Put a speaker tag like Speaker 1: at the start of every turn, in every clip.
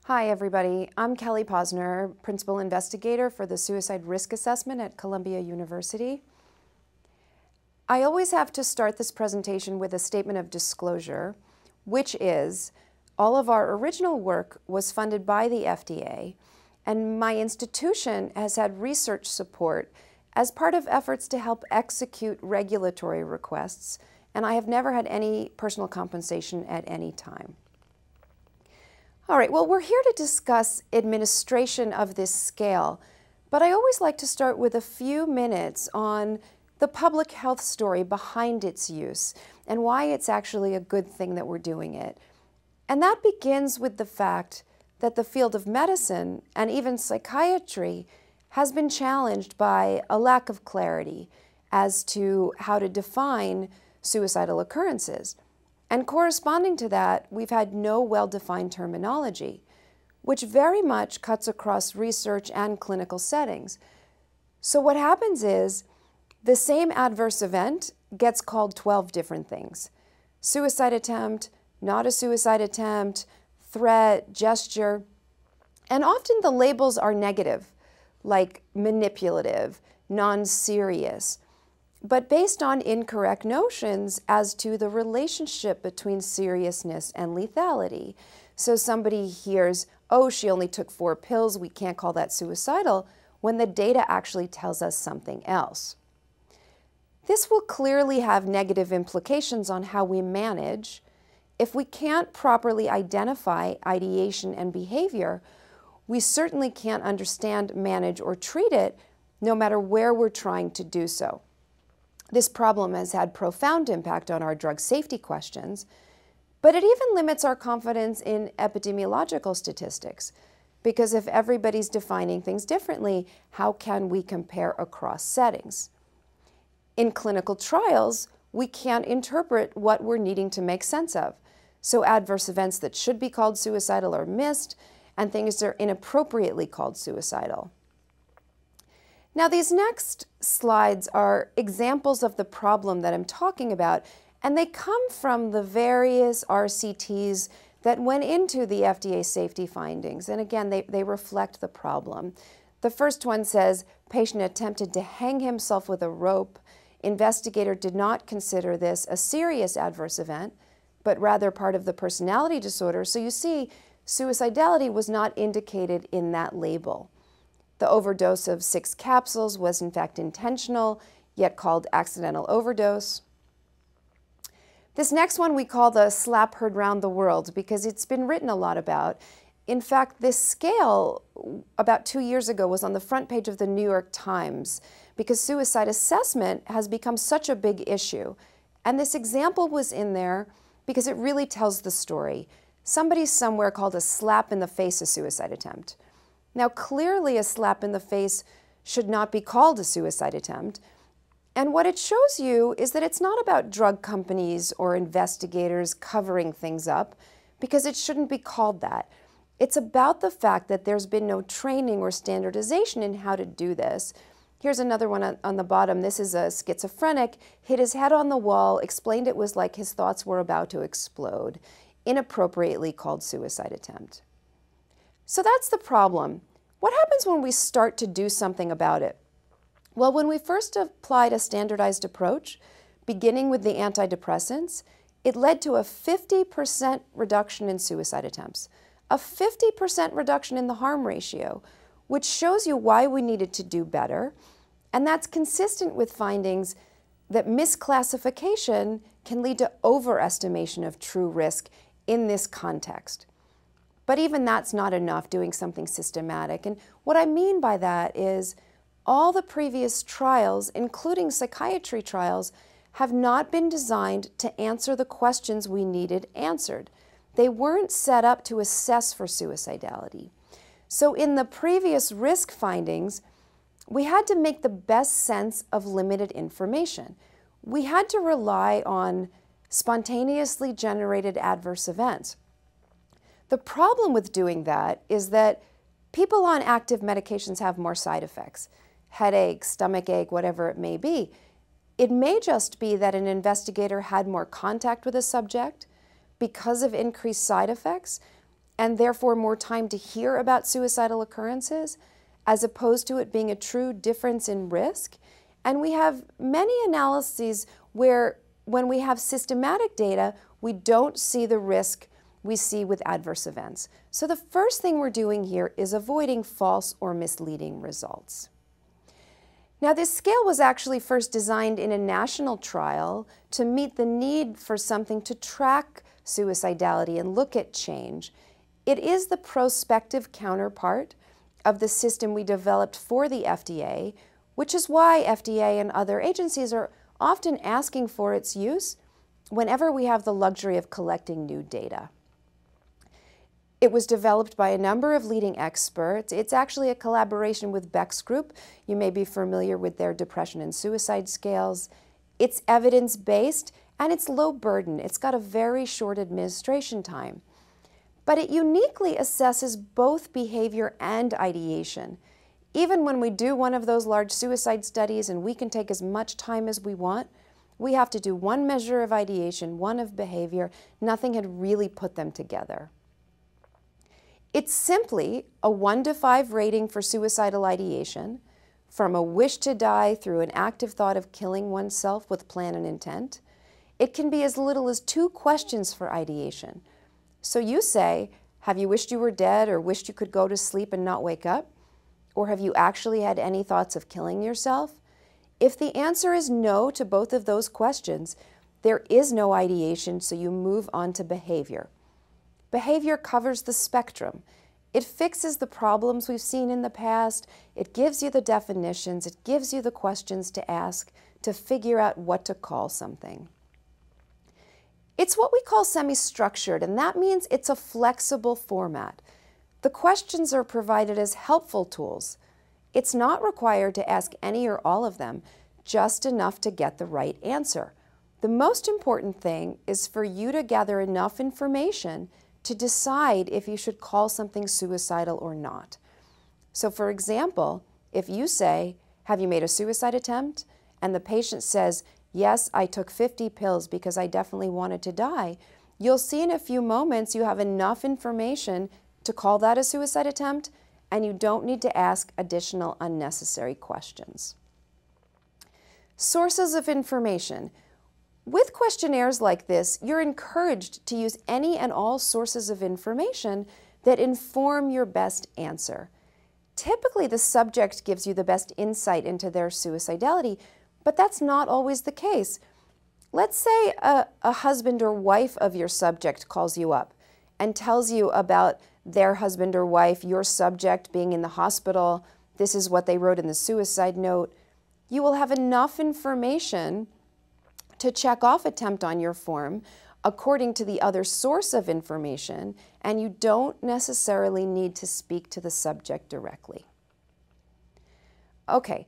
Speaker 1: Hi everybody, I'm Kelly Posner, Principal Investigator for the Suicide Risk Assessment at Columbia University. I always have to start this presentation with a statement of disclosure, which is all of our original work was funded by the FDA, and my institution has had research support as part of efforts to help execute regulatory requests, and I have never had any personal compensation at any time. All right, well, we're here to discuss administration of this scale, but I always like to start with a few minutes on the public health story behind its use and why it's actually a good thing that we're doing it. And that begins with the fact that the field of medicine and even psychiatry has been challenged by a lack of clarity as to how to define suicidal occurrences. And corresponding to that, we've had no well-defined terminology, which very much cuts across research and clinical settings. So what happens is the same adverse event gets called 12 different things. Suicide attempt, not a suicide attempt, threat, gesture, and often the labels are negative, like manipulative, non-serious, but based on incorrect notions as to the relationship between seriousness and lethality. So somebody hears, oh, she only took 4 pills, we can't call that suicidal, when the data actually tells us something else. This will clearly have negative implications on how we manage. If we can't properly identify ideation and behavior, we certainly can't understand, manage, or treat it, no matter where we're trying to do so. This problem has had profound impact on our drug safety questions, but it even limits our confidence in epidemiological statistics, because if everybody's defining things differently, how can we compare across settings? In clinical trials, we can't interpret what we're needing to make sense of. So adverse events that should be called suicidal are missed, and things that are inappropriately called suicidal. Now, these next slides are examples of the problem that I'm talking about, and they come from the various RCTs that went into the FDA safety findings. And again, they reflect the problem. The first one says, patient attempted to hang himself with a rope. Investigator did not consider this a serious adverse event, but rather part of the personality disorder. So you see, suicidality was not indicated in that label. The overdose of 6 capsules was in fact intentional, yet called accidental overdose. This next one we call the slap heard round the world because it's been written a lot about. In fact, this scale about 2 years ago was on the front page of the New York Times because suicide assessment has become such a big issue. And this example was in there because it really tells the story. Somebody somewhere called a slap in the face a suicide attempt. Now, clearly a slap in the face should not be called a suicide attempt. And what it shows you is that it's not about drug companies or investigators covering things up, because it shouldn't be called that. It's about the fact that there's been no training or standardization in how to do this. Here's another one on the bottom. This is a schizophrenic, hit his head on the wall, explained it was like his thoughts were about to explode, inappropriately called suicide attempt. So that's the problem. What happens when we start to do something about it? Well, when we first applied a standardized approach, beginning with the antidepressants, it led to a 50% reduction in suicide attempts, a 50% reduction in the harm ratio, which shows you why we needed to do better. And that's consistent with findings that misclassification can lead to overestimation of true risk in this context. But even that's not enough, doing something systematic. And what I mean by that is all the previous trials, including psychiatry trials, have not been designed to answer the questions we needed answered. They weren't set up to assess for suicidality. So in the previous risk findings, we had to make the best sense of limited information. We had to rely on spontaneously generated adverse events. The problem with doing that is that people on active medications have more side effects, headache, stomachache, whatever it may be. It may just be that an investigator had more contact with a subject because of increased side effects, and therefore more time to hear about suicidal occurrences, as opposed to it being a true difference in risk. And we have many analyses where when we have systematic data, we don't see the risk we see with adverse events. So the first thing we're doing here is avoiding false or misleading results. Now, this scale was actually first designed in a national trial to meet the need for something to track suicidality and look at change. It is the prospective counterpart of the system we developed for the FDA, which is why FDA and other agencies are often asking for its use whenever we have the luxury of collecting new data. It was developed by a number of leading experts. It's actually a collaboration with Beck's group. You may be familiar with their depression and suicide scales. It's evidence-based and it's low burden. It's got a very short administration time. But it uniquely assesses both behavior and ideation. Even when we do one of those large suicide studies and we can take as much time as we want, we have to do one measure of ideation, one of behavior. Nothing had really put them together. It's simply a 1 to 5 rating for suicidal ideation, from a wish to die through an active thought of killing oneself with plan and intent. It can be as little as 2 questions for ideation. So you say, have you wished you were dead or wished you could go to sleep and not wake up? Or have you actually had any thoughts of killing yourself? If the answer is no to both of those questions, there is no ideation, so you move on to behavior. Behavior covers the spectrum. It fixes the problems we've seen in the past. It gives you the definitions. It gives you the questions to ask to figure out what to call something. It's what we call semi-structured, and that means it's a flexible format. The questions are provided as helpful tools. It's not required to ask any or all of them, just enough to get the right answer. The most important thing is for you to gather enough information to decide if you should call something suicidal or not. So for example, if you say, have you made a suicide attempt? And the patient says, yes, I took 50 pills because I definitely wanted to die, you'll see in a few moments you have enough information to call that a suicide attempt, and you don't need to ask additional unnecessary questions. Sources of information. With questionnaires like this, you're encouraged to use any and all sources of information that inform your best answer. Typically, the subject gives you the best insight into their suicidality, but that's not always the case. Let's say a husband or wife of your subject calls you up and tells you about their husband or wife, your subject being in the hospital. This is what they wrote in the suicide note. You will have enough information to check off attempt on your form according to the other source of information, and you don't necessarily need to speak to the subject directly. Okay,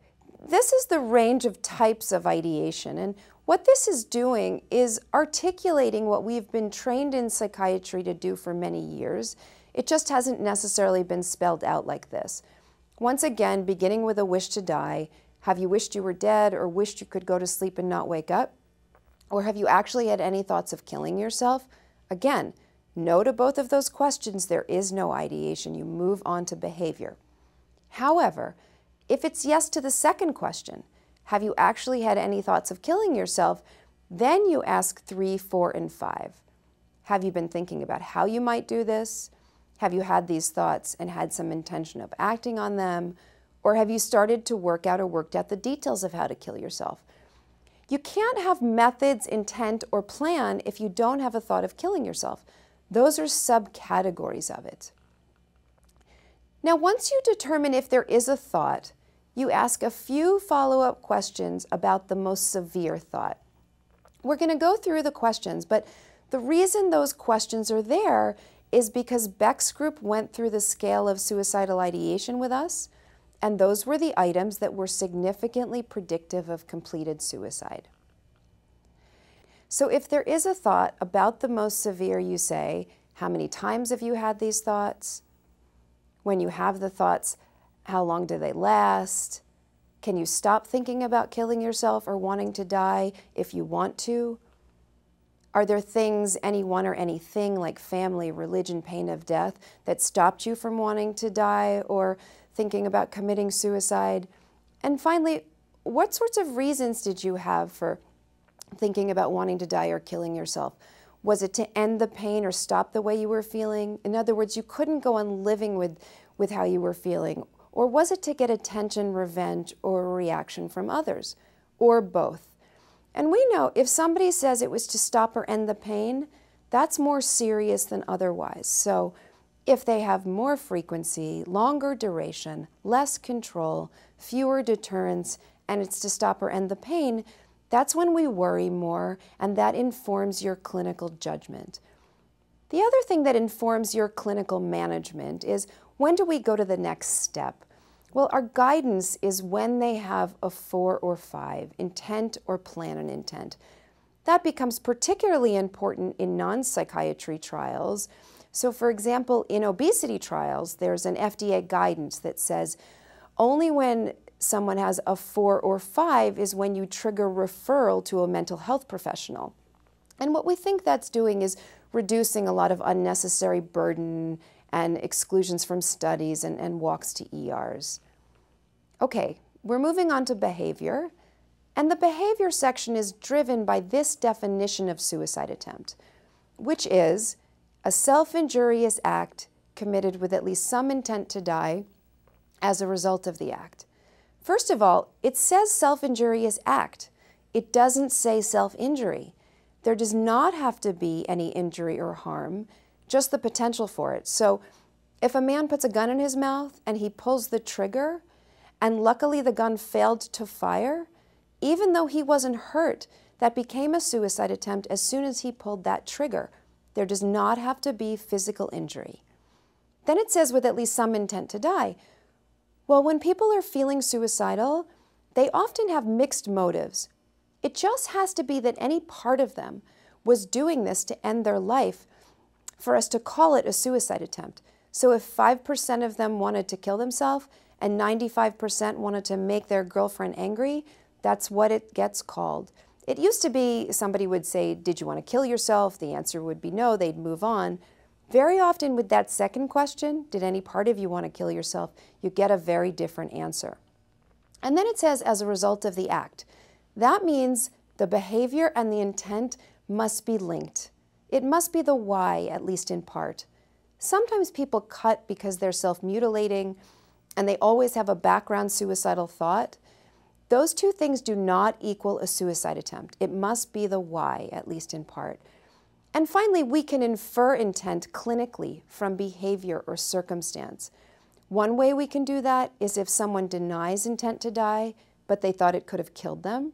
Speaker 1: this is the range of types of ideation, and what this is doing is articulating what we've been trained in psychiatry to do for many years. It just hasn't necessarily been spelled out like this. Once again, beginning with a wish to die, have you wished you were dead or wished you could go to sleep and not wake up? Or have you actually had any thoughts of killing yourself? Again, no to both of those questions, there is no ideation. You move on to behavior. However, if it's yes to the second question, have you actually had any thoughts of killing yourself? Then you ask 3, 4, and 5. Have you been thinking about how you might do this? Have you had these thoughts and had some intention of acting on them? Or have you started to work out or worked out the details of how to kill yourself? You can't have methods, intent, or plan if you don't have a thought of killing yourself. Those are subcategories of it. Now, once you determine if there is a thought, you ask a few follow-up questions about the most severe thought. We're going to go through the questions, but the reason those questions are there is because Beck's group went through the scale of suicidal ideation with us, and those were the items that were significantly predictive of completed suicide. So if there is a thought about the most severe, you say, how many times have you had these thoughts? When you have the thoughts, how long do they last? Can you stop thinking about killing yourself or wanting to die if you want to? Are there things, anyone or anything like family, religion, pain of death, that stopped you from wanting to die or thinking about committing suicide? And finally, what sorts of reasons did you have for thinking about wanting to die or killing yourself? Was it to end the pain or stop the way you were feeling? In other words, you couldn't go on living with how you were feeling. Or was it to get attention, revenge, or a reaction from others? Or both? And we know if somebody says it was to stop or end the pain, that's more serious than otherwise. So if they have more frequency, longer duration, less control, fewer deterrents, and it's to stop or end the pain, that's when we worry more, and that informs your clinical judgment. The other thing that informs your clinical management is, when do we go to the next step? Well, our guidance is when they have a 4 or 5, intent or plan an intent. That becomes particularly important in non-psychiatry trials. So for example, in obesity trials, there's an FDA guidance that says only when someone has a 4 or 5 is when you trigger referral to a mental health professional. And what we think that's doing is reducing a lot of unnecessary burden and exclusions from studies and walks to ERs. Okay, we're moving on to behavior. And the behavior section is driven by this definition of suicide attempt, which is a self-injurious act committed with at least some intent to die as a result of the act. First of all, it says self-injurious act. It doesn't say self-injury. There does not have to be any injury or harm, just the potential for it. So if a man puts a gun in his mouth and he pulls the trigger, and luckily the gun failed to fire, even though he wasn't hurt, that became a suicide attempt as soon as he pulled that trigger. There does not have to be physical injury. Then it says with at least some intent to die. Well, when people are feeling suicidal, they often have mixed motives. It just has to be that any part of them was doing this to end their life for us to call it a suicide attempt. So if 5% of them wanted to kill themselves and 95% wanted to make their girlfriend angry, that's what it gets called. It used to be somebody would say, did you want to kill yourself? The answer would be no, they'd move on. Very often with that second question, did any part of you want to kill yourself, you get a very different answer. And then it says, as a result of the act. That means the behavior and the intent must be linked. It must be the why, at least in part. Sometimes people cut because they're self-mutilating and they always have a background suicidal thought. Those two things do not equal a suicide attempt. It must be the why, at least in part. And finally, we can infer intent clinically from behavior or circumstance. One way we can do that is if someone denies intent to die, but they thought it could have killed them.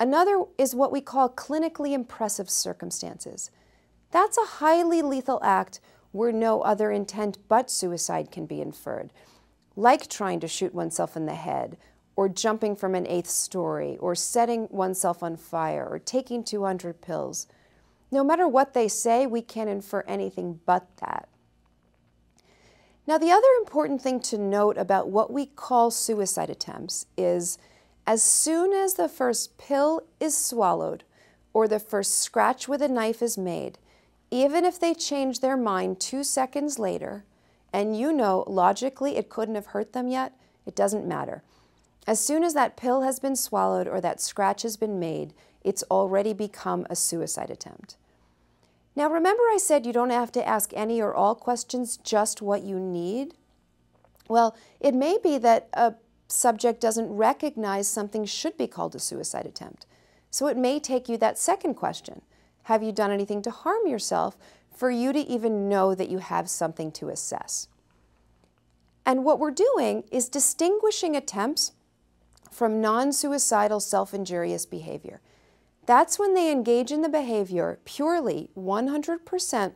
Speaker 1: Another is what we call clinically impressive circumstances. That's a highly lethal act where no other intent but suicide can be inferred, like trying to shoot oneself in the head, or jumping from an 8th story, or setting oneself on fire, or taking 200 pills. No matter what they say, we can't infer anything but that. Now, the other important thing to note about what we call suicide attempts is, as soon as the first pill is swallowed, or the first scratch with a knife is made, even if they change their mind 2 seconds later, and you know logically it couldn't have hurt them yet, it doesn't matter. As soon as that pill has been swallowed or that scratch has been made, it's already become a suicide attempt. Now remember I said you don't have to ask any or all questions, just what you need? Well, it may be that a subject doesn't recognize something should be called a suicide attempt. So it may take you that second question. Have you done anything to harm yourself for you to even know that you have something to assess? And what we're doing is distinguishing attempts from non-suicidal self-injurious behavior. That's when they engage in the behavior purely 100%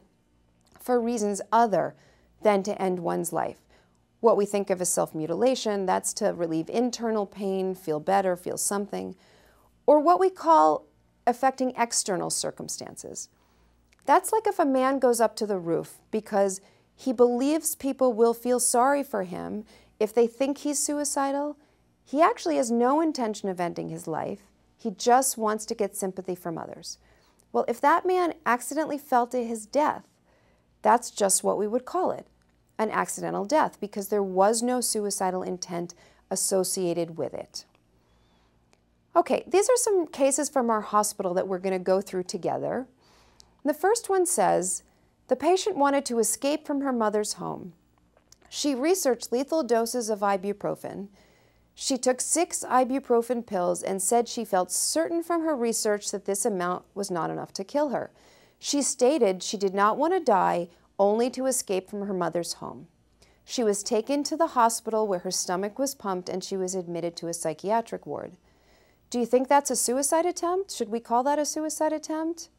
Speaker 1: for reasons other than to end one's life. What we think of as self-mutilation, that's to relieve internal pain, feel better, feel something, or what we call affecting external circumstances. That's like if a man goes up to the roof because he believes people will feel sorry for him if they think he's suicidal. He actually has no intention of ending his life. He just wants to get sympathy from others. Well, if that man accidentally fell to his death, that's just what we would call it, an accidental death, because there was no suicidal intent associated with it. Okay, these are some cases from our hospital that we're going to go through together. The first one says, the patient wanted to escape from her mother's home. She researched lethal doses of ibuprofen. She took 6 ibuprofen pills and said she felt certain from her research that this amount was not enough to kill her. She stated she did not want to die, only to escape from her mother's home. She was taken to the hospital where her stomach was pumped and she was admitted to a psychiatric ward. Do you think that's a suicide attempt? Should we call that a suicide attempt?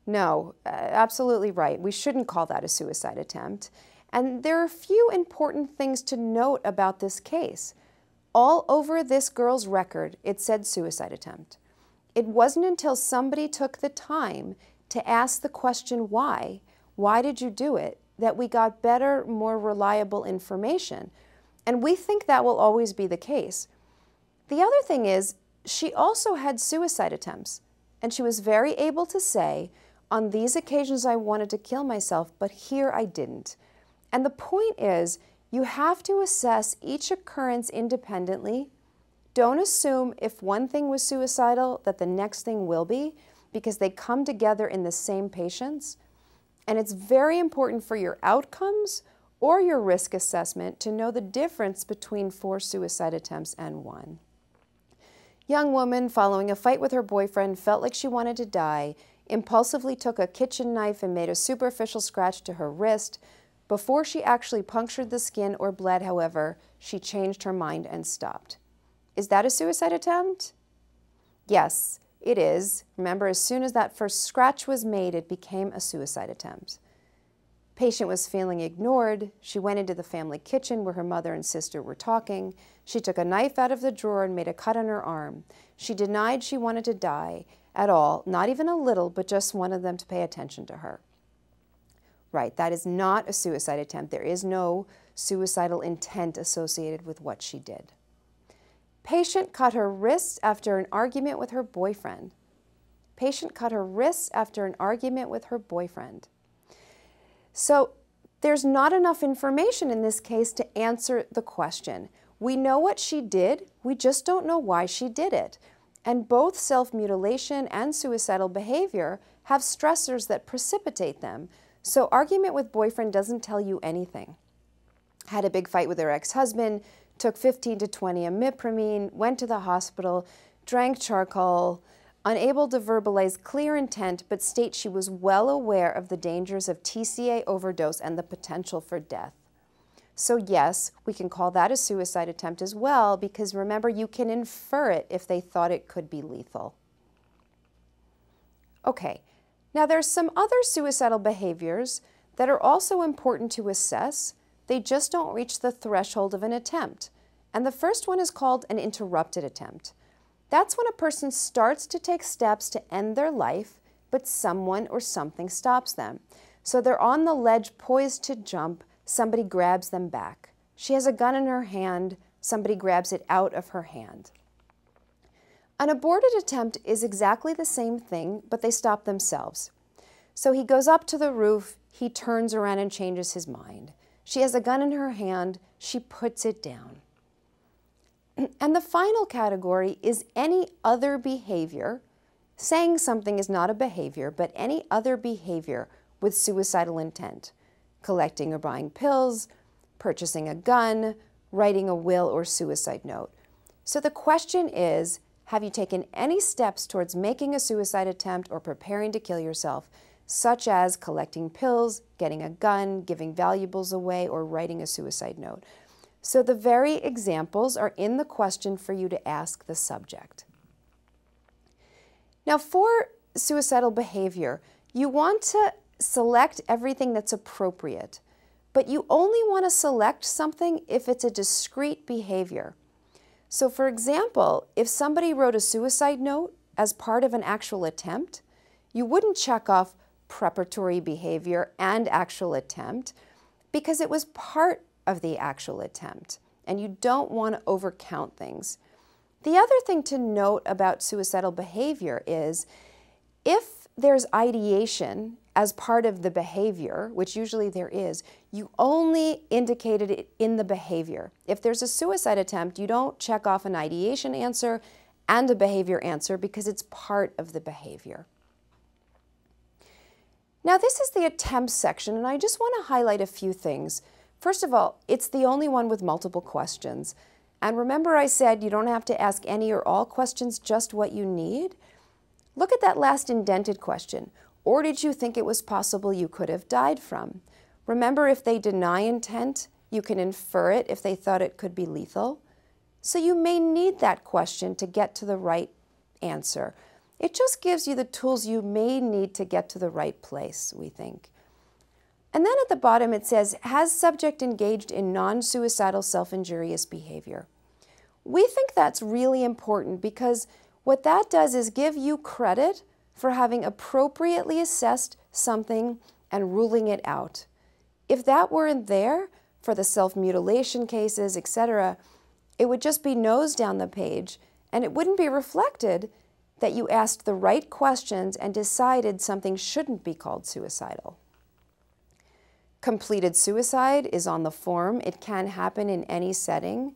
Speaker 1: No, absolutely right. We shouldn't call that a suicide attempt. And there are a few important things to note about this case. All over this girl's record, it said suicide attempt. It wasn't until somebody took the time to ask the question why did you do it, that we got better, more reliable information. And we think that will always be the case. The other thing is, she also had suicide attempts, and she was very able to say, on these occasions I wanted to kill myself, but here I didn't. And the point is, you have to assess each occurrence independently. Don't assume if one thing was suicidal that the next thing will be, because they come together in the same patients. And it's very important for your outcomes or your risk assessment to know the difference between 4 suicide attempts and 1. Young woman following a fight with her boyfriend felt like she wanted to die, impulsively took a kitchen knife and made a superficial scratch to her wrist. Before she actually punctured the skin or bled, however, she changed her mind and stopped. Is that a suicide attempt? Yes, it is. Remember, as soon as that first scratch was made, it became a suicide attempt. Patient was feeling ignored. She went into the family kitchen where her mother and sister were talking. She took a knife out of the drawer and made a cut on her arm. She denied she wanted to die at all, not even a little, but just wanted them to pay attention to her. Right, that is not a suicide attempt. There is no suicidal intent associated with what she did. Patient cut her wrists after an argument with her boyfriend. Patient cut her wrists after an argument with her boyfriend. So there's not enough information in this case to answer the question. We know what she did, we just don't know why she did it. And both self-mutilation and suicidal behavior have stressors that precipitate them. So argument with boyfriend doesn't tell you anything. Had a big fight with her ex-husband, took 15 to 20 imipramine, went to the hospital, drank charcoal, unable to verbalize clear intent, but states she was well aware of the dangers of TCA overdose and the potential for death. So yes, we can call that a suicide attempt as well, because remember, you can infer it if they thought it could be lethal. Okay, now there's some other suicidal behaviors that are also important to assess. They just don't reach the threshold of an attempt. And the first one is called an interrupted attempt. That's when a person starts to take steps to end their life, but someone or something stops them. So they're on the ledge poised to jump, somebody grabs them back. She has a gun in her hand, somebody grabs it out of her hand. An aborted attempt is exactly the same thing, but they stop themselves. So he goes up to the roof, he turns around and changes his mind. She has a gun in her hand, she puts it down. And the final category is any other behavior. Saying something is not a behavior, but any other behavior with suicidal intent. Collecting or buying pills, purchasing a gun, writing a will or suicide note. So the question is, have you taken any steps towards making a suicide attempt or preparing to kill yourself, such as collecting pills, getting a gun, giving valuables away, or writing a suicide note? So the very examples are in the question for you to ask the subject. Now for suicidal behavior, you want to select everything that's appropriate, but you only want to select something if it's a discrete behavior. So for example, if somebody wrote a suicide note as part of an actual attempt, you wouldn't check off preparatory behavior and actual attempt because it was part of the actual attempt, and you don't want to overcount things. The other thing to note about suicidal behavior is if there's ideation as part of the behavior, which usually there is, you only indicated it in the behavior. If there's a suicide attempt, you don't check off an ideation answer and a behavior answer because it's part of the behavior. Now this is the attempts section, and I just want to highlight a few things. First of all, it's the only one with multiple questions. And remember I said you don't have to ask any or all questions, just what you need? Look at that last indented question. Or did you think it was possible you could have died from? Remember, if they deny intent, you can infer it if they thought it could be lethal. So you may need that question to get to the right answer. It just gives you the tools you may need to get to the right place, we think. And then at the bottom it says, has subject engaged in non-suicidal self-injurious behavior? We think that's really important because what that does is give you credit for having appropriately assessed something and ruling it out. If that weren't there for the self-mutilation cases, etc., it would just be nose down the page, and it wouldn't be reflected that you asked the right questions and decided something shouldn't be called suicidal. Completed suicide is on the form. It can happen in any setting.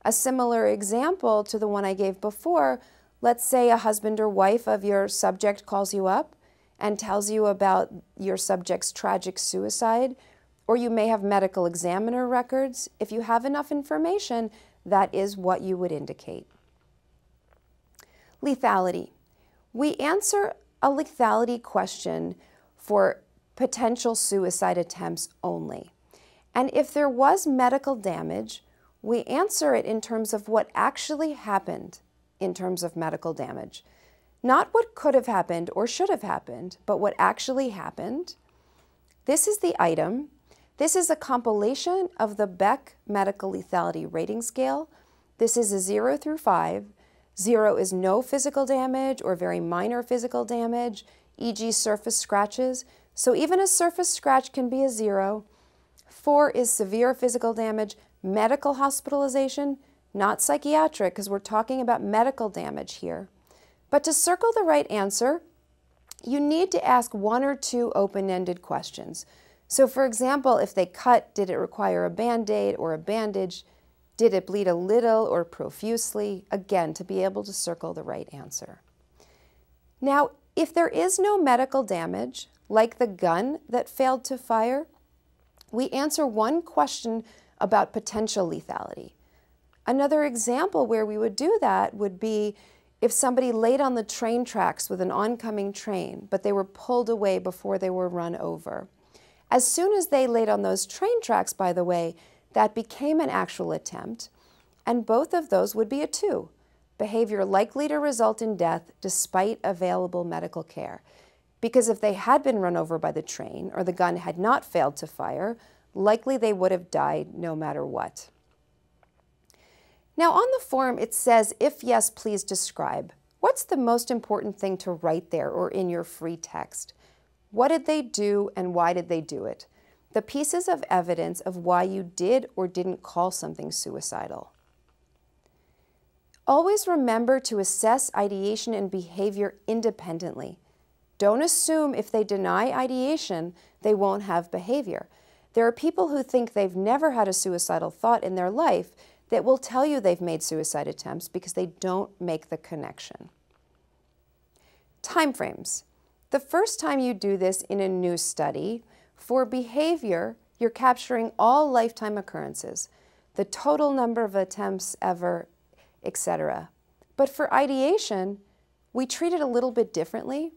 Speaker 1: A similar example to the one I gave before, let's say a husband or wife of your subject calls you up and tells you about your subject's tragic suicide, or you may have medical examiner records. If you have enough information, that is what you would indicate. Lethality. We answer a lethality question for potential suicide attempts only. And if there was medical damage, we answer it in terms of what actually happened in terms of medical damage. Not what could have happened or should have happened, but what actually happened. This is the item. This is a compilation of the Beck Medical Lethality Rating Scale. This is a 0 through 5. 0 is no physical damage or very minor physical damage, e.g. surface scratches. So even a surface scratch can be a 0. 4 is severe physical damage, medical hospitalization, not psychiatric, because we're talking about medical damage here. But to circle the right answer, you need to ask 1 or 2 open-ended questions. So for example, if they cut, did it require a Band-Aid or a bandage? Did it bleed a little or profusely? Again, to be able to circle the right answer. Now, if there is no medical damage, like the gun that failed to fire, we answer 1 question about potential lethality. Another example where we would do that would be if somebody laid on the train tracks with an oncoming train, but they were pulled away before they were run over. As soon as they laid on those train tracks, by the way, that became an actual attempt, and both of those would be a 2. Behavior likely to result in death despite available medical care. Because if they had been run over by the train or the gun had not failed to fire, likely they would have died no matter what. Now on the form it says, if yes, please describe. What's the most important thing to write there or in your free text? What did they do and why did they do it? The pieces of evidence of why you did or didn't call something suicidal. Always remember to assess ideation and behavior independently. Don't assume if they deny ideation, they won't have behavior. There are people who think they've never had a suicidal thought in their life that will tell you they've made suicide attempts because they don't make the connection. Timeframes. The first time you do this in a new study, for behavior, you're capturing all lifetime occurrences, the total number of attempts ever, etc. But for ideation, we treat it a little bit differently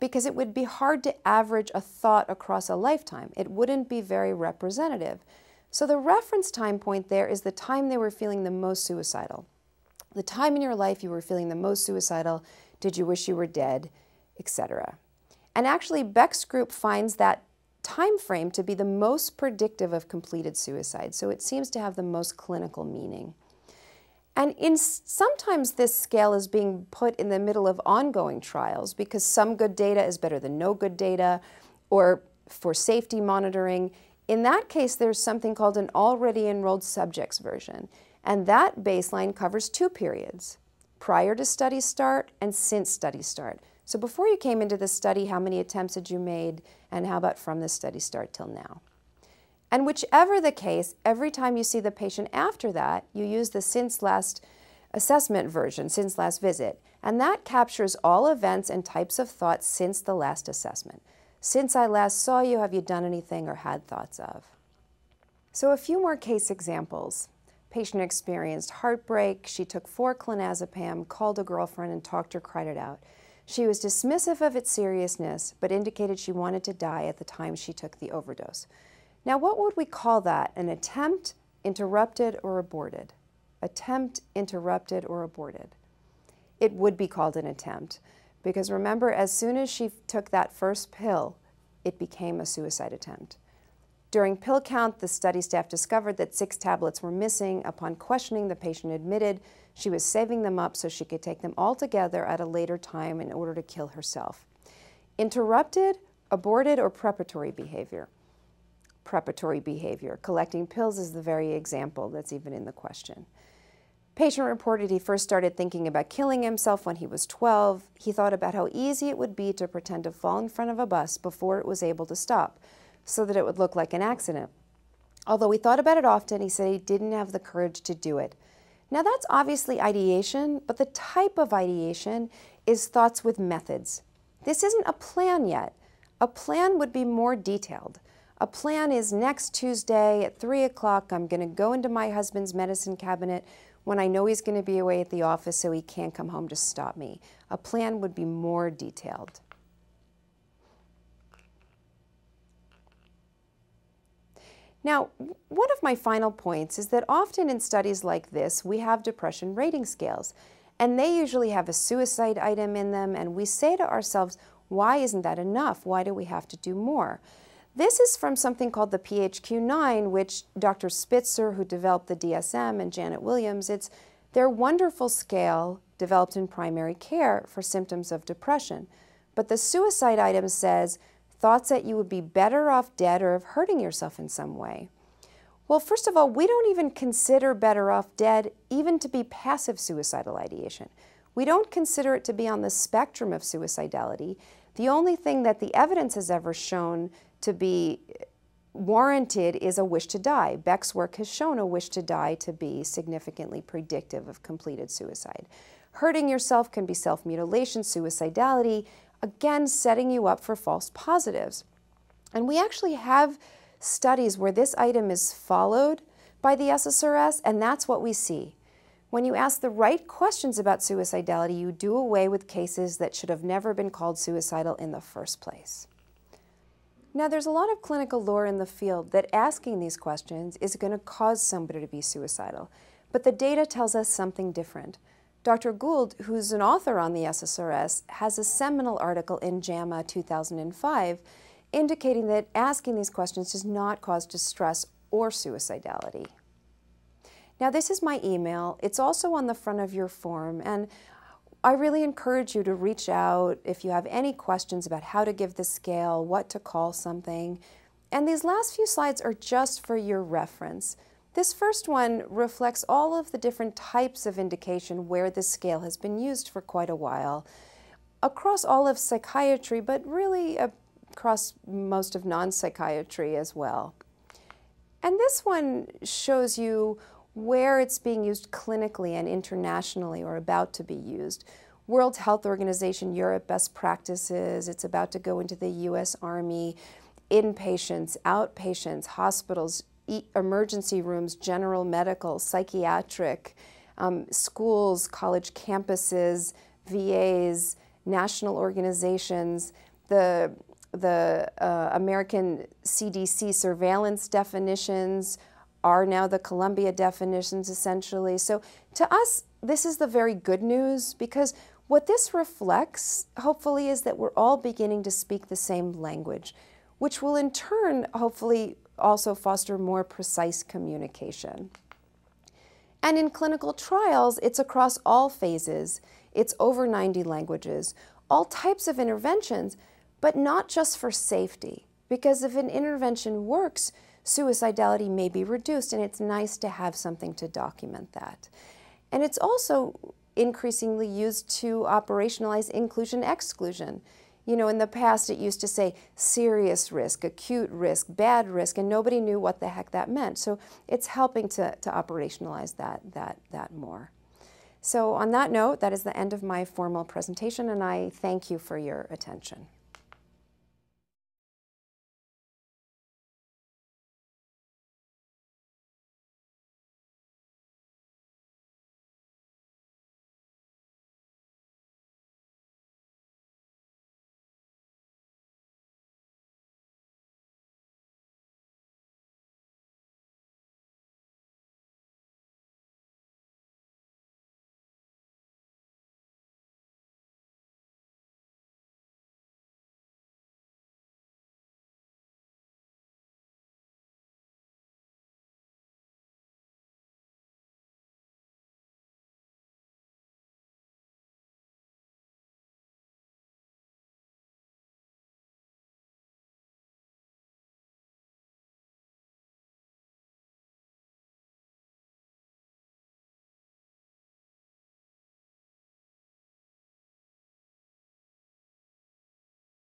Speaker 1: because it would be hard to average a thought across a lifetime. It wouldn't be very representative. So the reference time point there is the time they were feeling the most suicidal. The time in your life you were feeling the most suicidal, did you wish you were dead, etc. And actually Beck's group finds that time frame to be the most predictive of completed suicide, so it seems to have the most clinical meaning. And sometimes this scale is being put in the middle of ongoing trials because some good data is better than no good data, or for safety monitoring. In that case, there's something called an already enrolled subjects version, and that baseline covers 2 periods. prior to study start and since study start. So before you came into the study, how many attempts had you made, and how about from the study start till now? And whichever the case, every time you see the patient after that, you use the since last assessment version, since last visit, and that captures all events and types of thoughts since the last assessment. Since I last saw you, have you done anything or had thoughts of? So a few more case examples. Patient experienced heartbreak. She took 4 clonazepam, called a girlfriend, and talked her, cried it out. She was dismissive of its seriousness, but indicated she wanted to die at the time she took the overdose. Now, what would we call that? An attempt, interrupted, or aborted? Attempt, interrupted, or aborted? It would be called an attempt, because remember, as soon as she took that first pill, it became a suicide attempt. During pill count, the study staff discovered that 6 tablets were missing. Upon questioning, the patient admitted she was saving them up so she could take them all together at a later time in order to kill herself. Interrupted, aborted, or preparatory behavior? Preparatory behavior. Collecting pills is the very example that's even in the question. Patient reported he first started thinking about killing himself when he was 12. He thought about how easy it would be to pretend to fall in front of a bus before it was able to stop, so that it would look like an accident. Although he thought about it often, he said he didn't have the courage to do it. Now that's obviously ideation, but the type of ideation is thoughts with methods. This isn't a plan yet. A plan would be more detailed. A plan is next Tuesday at 3 o'clock, I'm going to go into my husband's medicine cabinet when I know he's going to be away at the office so he can't come home to stop me. A plan would be more detailed. Now, one of my final points is that often in studies like this, we have depression rating scales, and they usually have a suicide item in them, and we say to ourselves, why isn't that enough? Why do we have to do more? This is from something called the PHQ-9, which Dr. Spitzer, who developed the DSM, and Janet Williams, it's their wonderful scale developed in primary care for symptoms of depression. But the suicide item says, thoughts that you would be better off dead or of hurting yourself in some way. Well, first of all, we don't even consider better off dead even to be passive suicidal ideation. We don't consider it to be on the spectrum of suicidality. The only thing that the evidence has ever shown to be warranted is a wish to die. Beck's work has shown a wish to die to be significantly predictive of completed suicide. Hurting yourself can be self-mutilation, suicidality, again, setting you up for false positives. And we actually have studies where this item is followed by the SSRS, and that's what we see. When you ask the right questions about suicidality, you do away with cases that should have never been called suicidal in the first place. Now, there's a lot of clinical lore in the field that asking these questions is going to cause somebody to be suicidal, but the data tells us something different. Dr. Gould, who's an author on the SSRS, has a seminal article in JAMA 2005 indicating that asking these questions does not cause distress or suicidality. Now, this is my email. It's also on the front of your form, and I really encourage you to reach out if you have any questions about how to give the scale, what to call something. And these last few slides are just for your reference. This first one reflects all of the different types of indication where this scale has been used for quite a while, across all of psychiatry, but really across most of non-psychiatry as well. And this one shows you where it's being used clinically and internationally or about to be used. World Health Organization, Europe best practices, it's about to go into the US Army, inpatients, outpatients, hospitals, emergency rooms, general medical, psychiatric, schools, college campuses, VAs, national organizations, the American CDC surveillance definitions are now the Columbia definitions, essentially. So to us, this is the very good news, because what this reflects, hopefully, is that we're all beginning to speak the same language, which will in turn, hopefully, also foster more precise communication. And in clinical trials, it's across all phases. It's over 90 languages, all types of interventions, but not just for safety, because if an intervention works, suicidality may be reduced, and it's nice to have something to document that. And it's also increasingly used to operationalize inclusion-exclusion. You know, in the past it used to say serious risk, acute risk, bad risk, and nobody knew what the heck that meant. So it's helping to operationalize that more. So on that note, that is the end of my formal presentation, and I thank you for your attention.